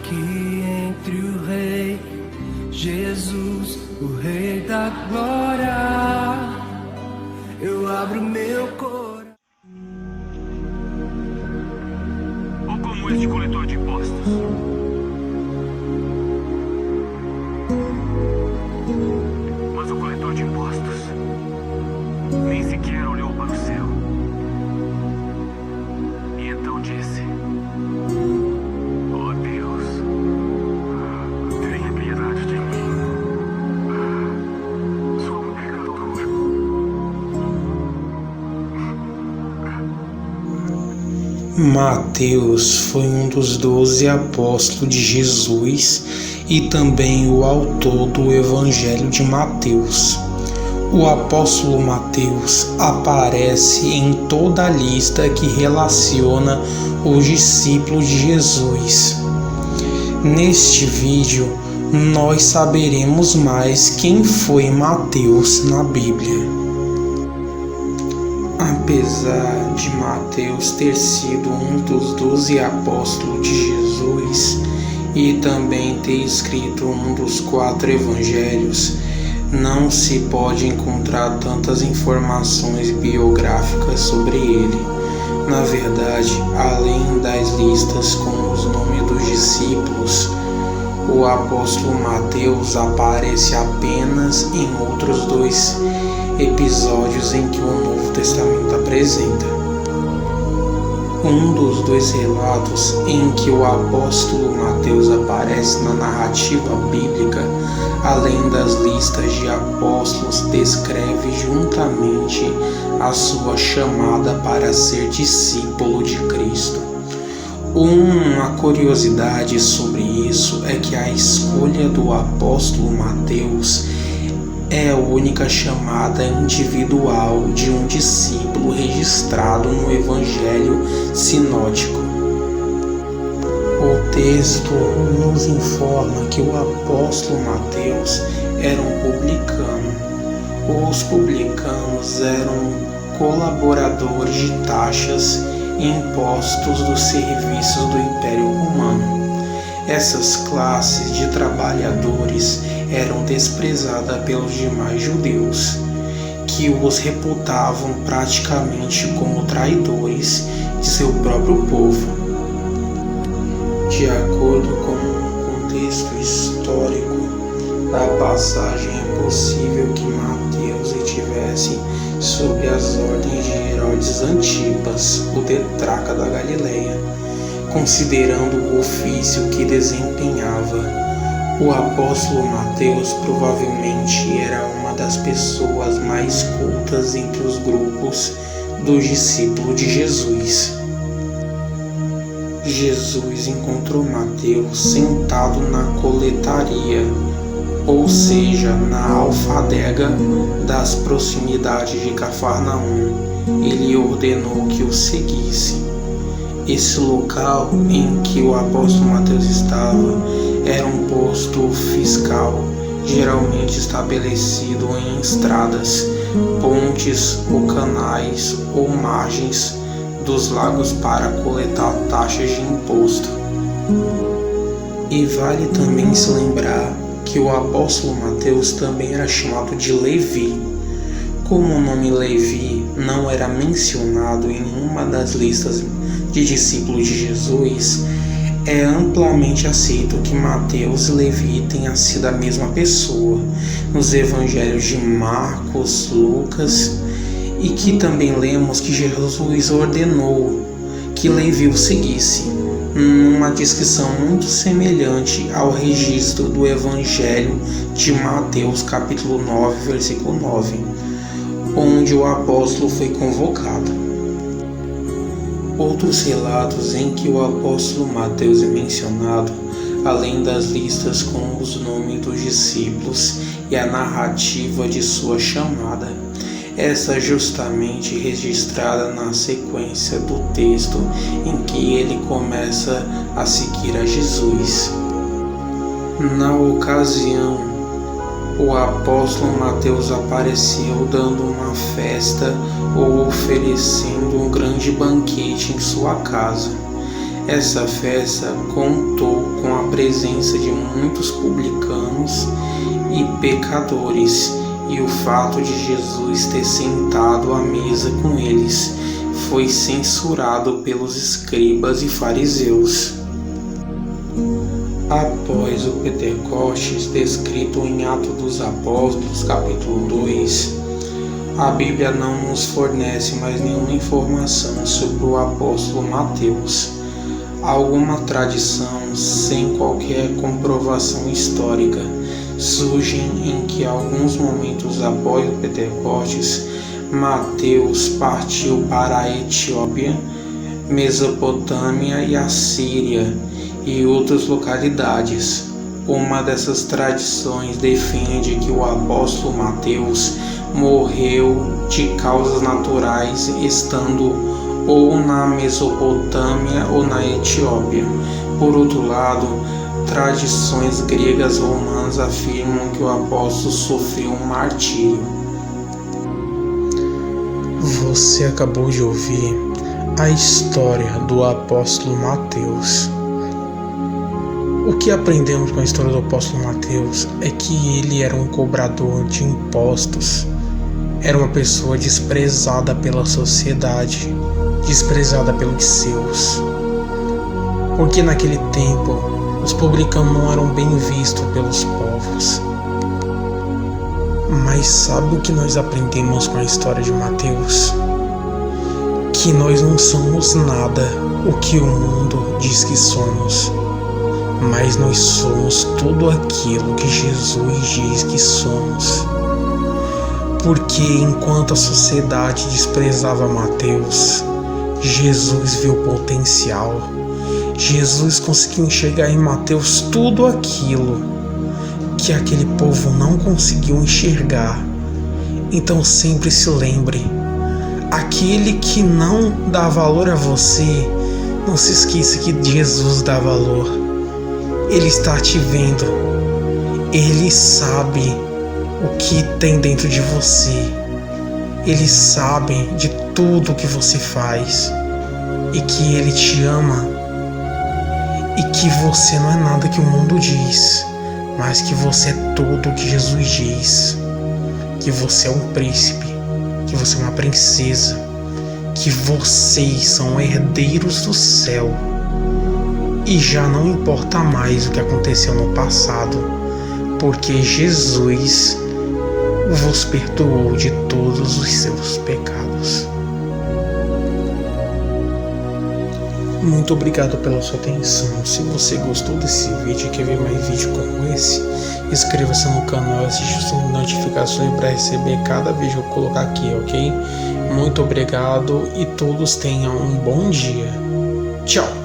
aqui entre o Rei Jesus, o Rei da Glória. Eu abro meu coração. Ou como este coletor de impostos. Mas o coletor de impostos nem sequer olhou para o céu. E então disse: "Oh Deus, tenha piedade de mim. Sou um pecador." Mateus foi um dos 12 apóstolos de Jesus e também o autor do Evangelho de Mateus. O apóstolo Mateus aparece em toda a lista que relaciona os discípulos de Jesus. Neste vídeo, nós saberemos mais quem foi Mateus na Bíblia. Apesar de Mateus ter sido um dos 12 apóstolos de Jesus e também ter escrito um dos 4 evangelhos, não se pode encontrar tantas informações biográficas sobre ele. Na verdade, além das listas com os nomes dos discípulos, o apóstolo Mateus aparece apenas em outros 2 episódios em que o Novo Testamento apresenta. Um dos 2 relatos em que o apóstolo Mateus aparece na narrativa bíblica, além das listas de apóstolos, descreve juntamente a sua chamada para ser discípulo de Cristo. Uma curiosidade sobre isso é que a escolha do apóstolo Mateus é a única chamada individual de um discípulo registrado no Evangelho sinótico. O texto nos informa que o apóstolo Mateus era um publicano. Os publicanos eram colaboradores de taxas e impostos dos serviços do Império Romano. Essas classes de trabalhadores eram desprezadas pelos demais judeus, que os reputavam praticamente como traidores de seu próprio povo. De acordo com o contexto histórico da passagem, é possível que Mateus estivesse sob as ordens de Herodes Antipas, o tetrarca da Galileia, considerando o ofício que desempenhava. O apóstolo Mateus provavelmente era uma das pessoas mais cultas entre os grupos dos discípulos de Jesus. Jesus encontrou Mateus sentado na coletaria, ou seja, na alfadega das proximidades de Cafarnaum. Ele ordenou que o seguisse. Esse local em que o apóstolo Mateus estava era um posto fiscal, geralmente estabelecido em estradas, pontes ou canais ou margens dos lagos para coletar taxas de imposto. E vale também se lembrar que o apóstolo Mateus também era chamado de Levi. Como o nome Levi não era mencionado em nenhuma das listas de discípulos de Jesus, é amplamente aceito que Mateus e Levi tenham sido a mesma pessoa nos evangelhos de Marcos, Lucas, e que também lemos que Jesus ordenou que Levi o seguisse, numa descrição muito semelhante ao registro do evangelho de Mateus capítulo 9, versículo 9, onde o apóstolo foi convocado. Outros relatos em que o apóstolo Mateus é mencionado, além das listas com os nomes dos discípulos e a narrativa de sua chamada, essa justamente registrada na sequência do texto em que ele começa a seguir a Jesus. Na ocasião, o apóstolo Mateus apareceu dando uma festa ou oferecendo um grande banquete em sua casa. Essa festa contou com a presença de muitos publicanos e pecadores, e o fato de Jesus ter sentado à mesa com eles foi censurado pelos escribas e fariseus. Após o Pentecostes, descrito em Atos dos Apóstolos, capítulo 2, a Bíblia não nos fornece mais nenhuma informação sobre o apóstolo Mateus. Alguma tradição, sem qualquer comprovação histórica, surgem em que alguns momentos após o Pentecostes, Mateus partiu para a Etiópia, Mesopotâmia e a Síria e outras localidades. Uma dessas tradições defende que o apóstolo Mateus morreu de causas naturais estando ou na Mesopotâmia ou na Etiópia. Por outro lado, tradições gregas e romanas afirmam que o apóstolo sofreu um martírio. Você acabou de ouvir a história do apóstolo Mateus. O que aprendemos com a história do apóstolo Mateus é que ele era um cobrador de impostos, era uma pessoa desprezada pela sociedade, desprezada pelos seus, porque naquele tempo os publicanos não eram bem vistos pelos povos. Mas sabe o que nós aprendemos com a história de Mateus? Que nós não somos nada o que o mundo diz que somos, mas nós somos tudo aquilo que Jesus diz que somos. Porque enquanto a sociedade desprezava Mateus, Jesus viu potencial. Jesus conseguiu enxergar em Mateus tudo aquilo que aquele povo não conseguiu enxergar. Então sempre se lembre, aquele que não dá valor a você, não se esqueça que Jesus dá valor. Ele está te vendo, Ele sabe o que tem dentro de você, Ele sabe de tudo que você faz e que Ele te ama e que você não é nada que o mundo diz, mas que você é tudo o que Jesus diz, que você é um príncipe, que você é uma princesa, que vocês são herdeiros do céu. E já não importa mais o que aconteceu no passado, porque Jesus vos perdoou de todos os seus pecados. Muito obrigado pela sua atenção. Se você gostou desse vídeo e quer ver mais vídeos como esse, inscreva-se no canal e assista as notificações para receber cada vídeo que eu colocar aqui, ok? Muito obrigado e todos tenham um bom dia. Tchau!